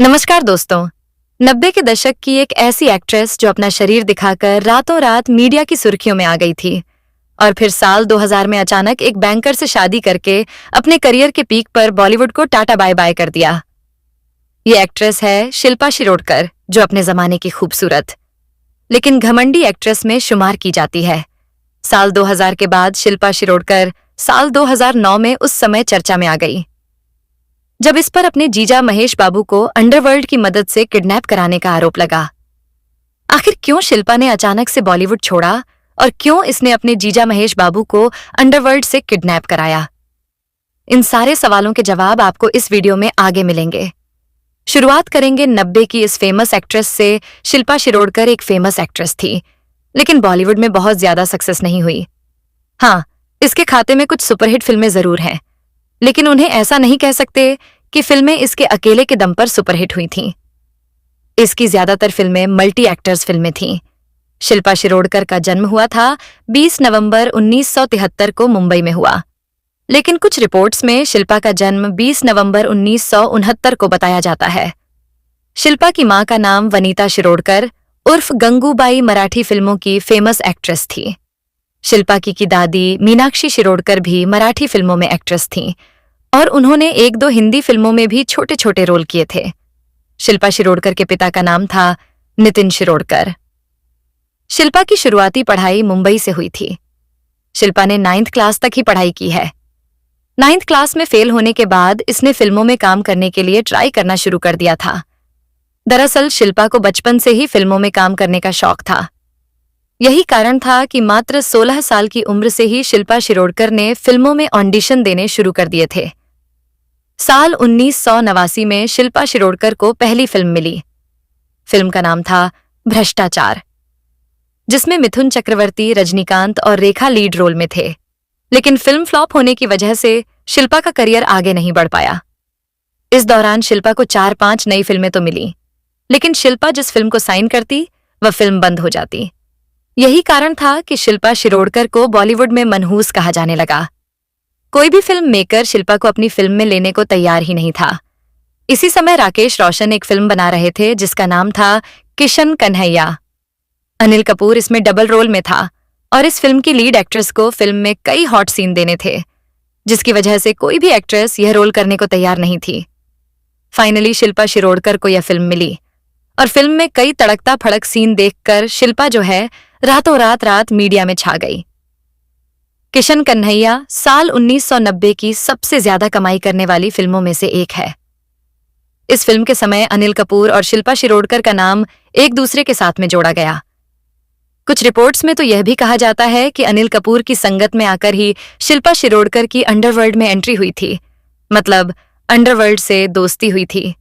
नमस्कार दोस्तों। 90 के दशक की एक ऐसी एक्ट्रेस जो अपना शरीर दिखाकर रातों रात मीडिया की सुर्खियों में आ गई थी और फिर साल 2000 में अचानक एक बैंकर से शादी करके अपने करियर के पीक पर बॉलीवुड को टाटा बाय बाय कर दिया। ये एक्ट्रेस है शिल्पा शिरोडकर, जो अपने जमाने की खूबसूरत लेकिन घमंडी एक्ट्रेस में शुमार की जाती है। साल 2000 के बाद शिल्पा शिरोडकर साल 2009 में उस समय चर्चा में आ गई जब इस पर अपने जीजा महेश बाबू को अंडरवर्ल्ड की मदद से किडनैप कराने का आरोप लगा। आखिर क्यों शिल्पा ने अचानक से बॉलीवुड छोड़ा और क्यों इसने अपने जीजा महेश बाबू को अंडरवर्ल्ड से किडनैप कराया? इन सारे सवालों के जवाब आपको इस वीडियो में आगे मिलेंगे। शुरुआत करेंगे 90 की इस फेमस एक्ट्रेस से। शिल्पा शिरोडकर एक फेमस एक्ट्रेस थी, लेकिन बॉलीवुड में बहुत ज्यादा सक्सेस नहीं हुई। हाँ, इसके खाते में कुछ सुपरहिट फिल्में जरूर हैं, लेकिन उन्हें ऐसा नहीं कह सकते कि फिल्में इसके अकेले के दम पर सुपरहिट हुई थीं। इसकी ज्यादातर फिल्में मल्टी एक्टर्स फिल्में थीं। शिल्पा शिरोडकर का जन्म हुआ था 20 नवंबर 1973 को मुंबई में हुआ, लेकिन कुछ रिपोर्ट्स में शिल्पा का जन्म 20 नवंबर 1969 को बताया जाता है। शिल्पा की मां का नाम वनीता शिरोडकर उर्फ गंगूबाई मराठी फिल्मों की फेमस एक्ट्रेस थी। शिल्पा की दादी मीनाक्षी शिरोडकर भी मराठी फिल्मों में एक्ट्रेस थीं और उन्होंने एक दो हिंदी फिल्मों में भी छोटे छोटे रोल किए थे। शिल्पा शिरोडकर के पिता का नाम था नितिन शिरोडकर। शिल्पा की शुरुआती पढ़ाई मुंबई से हुई थी। शिल्पा ने 9th क्लास तक ही पढ़ाई की है। 9th क्लास में फेल होने के बाद इसने फिल्मों में काम करने के लिए ट्राई करना शुरू कर दिया था। दरअसल शिल्पा को बचपन से ही फिल्मों में काम करने का शौक था। यही कारण था कि मात्र 16 साल की उम्र से ही शिल्पा शिरोडकर ने फिल्मों में ऑडिशन देने शुरू कर दिए थे। साल 1989 में शिल्पा शिरोडकर को पहली फिल्म मिली। फिल्म का नाम था भ्रष्टाचार, जिसमें मिथुन चक्रवर्ती, रजनीकांत और रेखा लीड रोल में थे। लेकिन फिल्म फ्लॉप होने की वजह से शिल्पा का करियर आगे नहीं बढ़ पाया। इस दौरान शिल्पा को 4-5 नई फिल्में तो मिली, लेकिन शिल्पा जिस फिल्म को साइन करती वह फिल्म बंद हो जाती। यही कारण था कि शिल्पा शिरोडकर को बॉलीवुड में मनहूस कहा जाने लगा। कोई भी फिल्म मेकर शिल्पा को अपनी फिल्म में लेने को तैयार ही नहीं था। इसी समय राकेश रोशन एक फिल्म बना रहे थे जिसका नाम था किशन कन्हैया। अनिल कपूर इसमें डबल रोल में था और इस फिल्म की लीड एक्ट्रेस को फिल्म में कई हॉट सीन देने थे, जिसकी वजह से कोई भी एक्ट्रेस यह रोल करने को तैयार नहीं थी। फाइनली शिल्पा शिरोडकर को यह फिल्म मिली और फिल्म में कई तड़कता फड़क सीन देखकर शिल्पा जो है रातों रात मीडिया में छा गई। किशन कन्हैया साल 1990 की सबसे ज्यादा कमाई करने वाली फिल्मों में से एक है। इस फिल्म के समय अनिल कपूर और शिल्पा शिरोडकर का नाम एक दूसरे के साथ में जोड़ा गया। कुछ रिपोर्ट्स में तो यह भी कहा जाता है कि अनिल कपूर की संगत में आकर ही शिल्पा शिरोडकर की अंडरवर्ल्ड में एंट्री हुई थी, मतलब अंडरवर्ल्ड से दोस्ती हुई थी।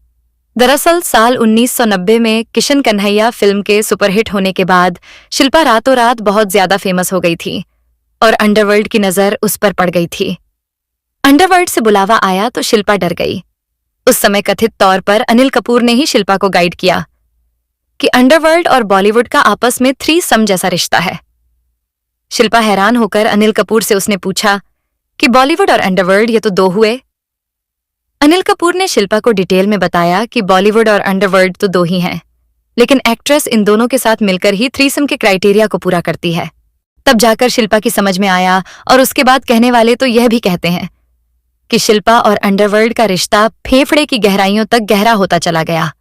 दरअसल साल 1990 में किशन कन्हैया फिल्म के सुपरहिट होने के बाद शिल्पा रातों रात बहुत ज्यादा फेमस हो गई थी और अंडरवर्ल्ड की नजर उस पर पड़ गई थी। अंडरवर्ल्ड से बुलावा आया तो शिल्पा डर गई। उस समय कथित तौर पर अनिल कपूर ने ही शिल्पा को गाइड किया कि अंडरवर्ल्ड और बॉलीवुड का आपस में 3 जैसा रिश्ता है। शिल्पा हैरान होकर अनिल कपूर से उसने पूछा कि बॉलीवुड और अंडरवर्ल्ड ये तो 2 हुए। अनिल कपूर ने शिल्पा को डिटेल में बताया कि बॉलीवुड और अंडरवर्ल्ड तो 2 ही हैं, लेकिन एक्ट्रेस इन दोनों के साथ मिलकर ही 3 के क्राइटेरिया को पूरा करती है। तब जाकर शिल्पा की समझ में आया और उसके बाद कहने वाले तो यह भी कहते हैं कि शिल्पा और अंडरवर्ल्ड का रिश्ता फेफड़े की गहराइयों तक गहरा होता चला गया।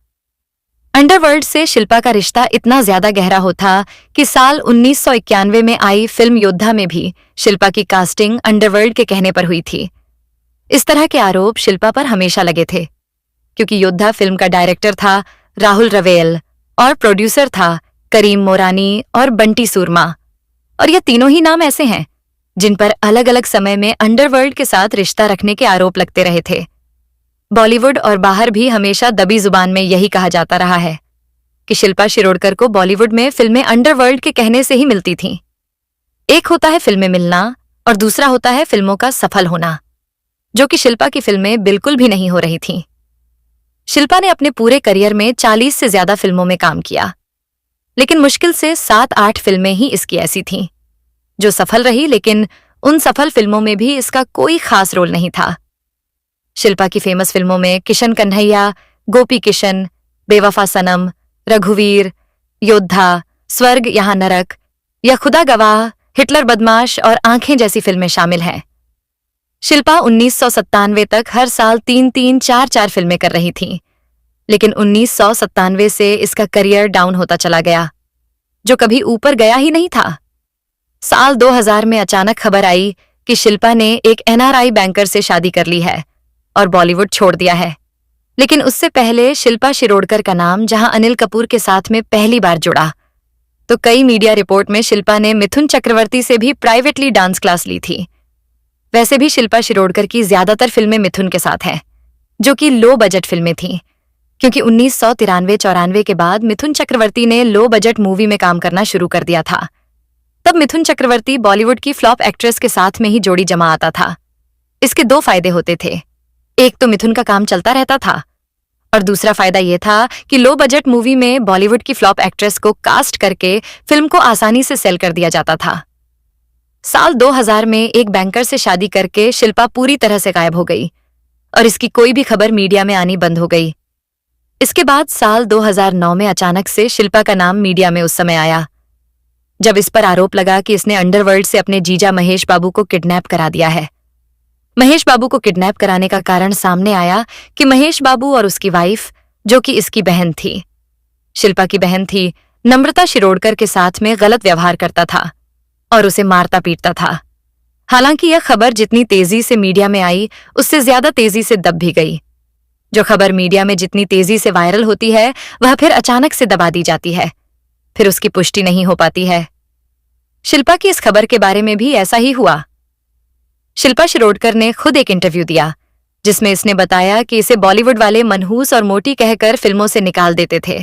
अंडरवर्ल्ड से शिल्पा का रिश्ता इतना ज्यादा गहरा होता कि साल 1991 में आई फिल्म योद्धा में भी शिल्पा की कास्टिंग अंडरवर्ल्ड के कहने पर हुई थी। इस तरह के आरोप शिल्पा पर हमेशा लगे थे, क्योंकि योद्धा फिल्म का डायरेक्टर था राहुल रवेल और प्रोड्यूसर था करीम मोरानी और बंटी सूरमा, और ये तीनों ही नाम ऐसे हैं जिन पर अलग अलग समय में अंडरवर्ल्ड के साथ रिश्ता रखने के आरोप लगते रहे थे। बॉलीवुड और बाहर भी हमेशा दबी जुबान में यही कहा जाता रहा है कि शिल्पा शिरोडकर को बॉलीवुड में फिल्में अंडरवर्ल्ड के कहने से ही मिलती थीं। एक होता है फिल्में मिलना और दूसरा होता है फिल्मों का सफल होना, जो कि शिल्पा की फिल्में बिल्कुल भी नहीं हो रही थीं। शिल्पा ने अपने पूरे करियर में 40 से ज्यादा फिल्मों में काम किया, लेकिन मुश्किल से 7-8 फिल्में ही इसकी ऐसी थीं जो सफल रही, लेकिन उन सफल फिल्मों में भी इसका कोई खास रोल नहीं था। शिल्पा की फेमस फिल्मों में किशन कन्हैया, गोपी किशन, बेवफा सनम, रघुवीर, योद्धा, स्वर्ग यहाँ नरक या खुदा गवाह, हिटलर बदमाश और आंखें जैसी फिल्में शामिल हैं। शिल्पा 1997 तक हर साल 3-3, 4-4 फिल्में कर रही थी, लेकिन 1997 से इसका करियर डाउन होता चला गया, जो कभी ऊपर गया ही नहीं था। साल 2000 में अचानक खबर आई कि शिल्पा ने एक NRI बैंकर से शादी कर ली है और बॉलीवुड छोड़ दिया है। लेकिन उससे पहले शिल्पा शिरोडकर का नाम जहां अनिल कपूर के साथ में पहली बार जुड़ा, तो कई मीडिया रिपोर्ट में शिल्पा ने मिथुन चक्रवर्ती से भी प्राइवेटली डांस क्लास ली थी। वैसे भी शिल्पा शिरोडकर की ज्यादातर फिल्में मिथुन के साथ हैं, जो कि लो बजट फिल्में थीं, क्योंकि 1993-94 के बाद मिथुन चक्रवर्ती ने लो बजट मूवी में काम करना शुरू कर दिया था। तब मिथुन चक्रवर्ती बॉलीवुड की फ्लॉप एक्ट्रेस के साथ में ही जोड़ी जमा आता था। इसके दो फायदे होते थे, एक तो मिथुन का काम चलता रहता था और दूसरा फायदा यह था कि लो बजट मूवी में बॉलीवुड की फ्लॉप एक्ट्रेस को कास्ट करके फिल्म को आसानी से सेल कर दिया जाता था। साल 2000 में एक बैंकर से शादी करके शिल्पा पूरी तरह से गायब हो गई और इसकी कोई भी खबर मीडिया में आनी बंद हो गई। इसके बाद साल 2009 में अचानक से शिल्पा का नाम मीडिया में उस समय आया, जब इस पर आरोप लगा कि इसने अंडरवर्ल्ड से अपने जीजा महेश बाबू को किडनैप करा दिया है। महेश बाबू को किडनैप कराने का कारण सामने आया कि महेश बाबू और उसकी वाइफ, जो कि इसकी बहन थी, शिल्पा की बहन थी, नम्रता शिरोडकर के साथ में गलत व्यवहार करता था और उसे मारता पीटता था। हालांकि यह खबर जितनी तेजी से मीडिया में आई, उससे ज्यादा तेजी से दब भी गई। जो खबर मीडिया में जितनी तेजी से वायरल होती है, वह फिर अचानक से दबा दी जाती है, फिर उसकी पुष्टि नहीं हो पाती है। शिल्पा की इस खबर के बारे में भी ऐसा ही हुआ। शिल्पा शिरोडकर ने खुद एक इंटरव्यू दिया, जिसमें इसने बताया कि इसे बॉलीवुड वाले मनहूस और मोटी कहकर फिल्मों से निकाल देते थे।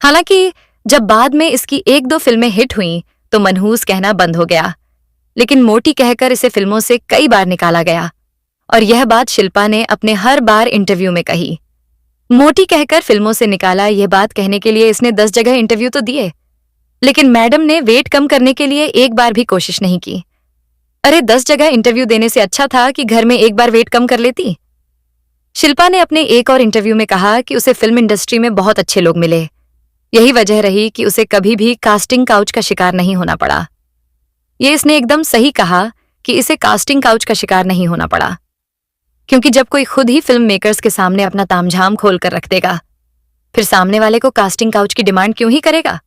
हालांकि जब बाद में इसकी 1-2 फिल्में हिट हुईं, तो मनहूस कहना बंद हो गया, लेकिन मोटी कहकर इसे फिल्मों से कई बार निकाला गया। और यह बात शिल्पा ने अपने हर बार इंटरव्यू में कही। मोटी कहकर फिल्मों से निकाला, यह बात कहने के लिए इसने 10 जगह इंटरव्यू तो दिए, लेकिन मैडम ने वेट कम करने के लिए एक बार भी कोशिश नहीं की। अरे 10 जगह इंटरव्यू देने से अच्छा था कि घर में एक बार वेट कम कर लेती। शिल्पा ने अपने एक और इंटरव्यू में कहा कि उसे फिल्म इंडस्ट्री में बहुत अच्छे लोग मिले, यही वजह रही कि उसे कभी भी कास्टिंग काउच का शिकार नहीं होना पड़ा। ये इसने एकदम सही कहा कि इसे कास्टिंग काउच का शिकार नहीं होना पड़ा, क्योंकि जब कोई खुद ही फिल्म मेकर्स के सामने अपना तामझाम खोल कर रख देगा, फिर सामने वाले को कास्टिंग काउच की डिमांड क्यों ही करेगा।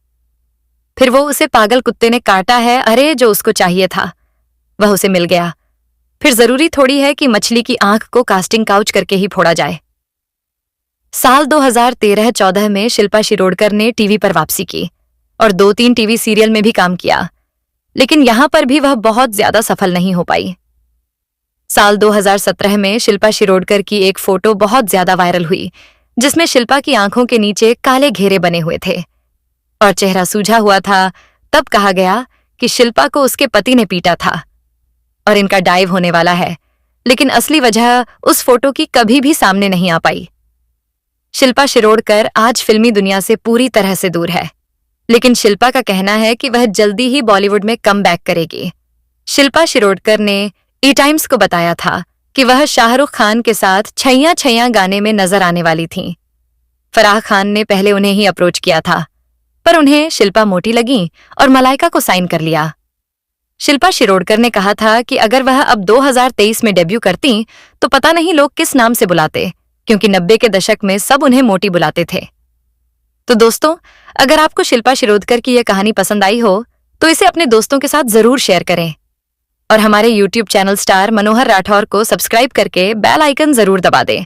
फिर वो उसे पागल कुत्ते ने काटा है, अरे जो उसको चाहिए था वह उसे मिल गया। फिर जरूरी थोड़ी है कि मछली की आंख को कास्टिंग काउच करके ही फोड़ा जाए। साल 2013-14 में शिल्पा शिरोडकर ने टीवी पर वापसी की और 2-3 टीवी सीरियल में भी काम किया, लेकिन यहां पर भी वह बहुत ज्यादा सफल नहीं हो पाई। साल 2017 में शिल्पा शिरोडकर की एक फोटो बहुत ज्यादा वायरल हुई, जिसमें शिल्पा की आंखों के नीचे काले घेरे बने हुए थे और चेहरा सूझा हुआ था। तब कहा गया कि शिल्पा को उसके पति ने पीटा था और इनका डाइव होने वाला है, लेकिन असली वजह उस फोटो की कभी भी सामने नहीं आ पाई। शिल्पा शिरोडकर आज फिल्मी दुनिया से पूरी तरह से दूर है, लेकिन शिल्पा का कहना है कि वह जल्दी ही बॉलीवुड में कम बैक करेगी। शिल्पा शिरोडकर ने टाइम्स को बताया था कि वह शाहरुख खान के साथ छैया छैया गाने में नजर आने वाली थीं। फराह खान ने पहले उन्हें ही अप्रोच किया था, पर उन्हें शिल्पा मोटी लगी और मलाइका को साइन कर लिया। शिल्पा शिरोडकर ने कहा था कि अगर वह अब 2023 में डेब्यू करती तो पता नहीं लोग किस नाम से बुलाते, क्योंकि 90 के दशक में सब उन्हें मोटी बुलाते थे। तो दोस्तों, अगर आपको शिल्पा शिरोडकर की यह कहानी पसंद आई हो तो इसे अपने दोस्तों के साथ जरूर शेयर करें और हमारे YouTube चैनल स्टार मनोहर राठौर को सब्सक्राइब करके बेल आइकन जरूर दबा दें।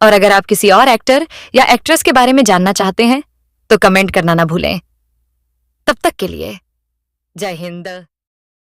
और अगर आप किसी और एक्टर या एक्ट्रेस के बारे में जानना चाहते हैं तो कमेंट करना ना भूलें। तब तक के लिए जय हिंद।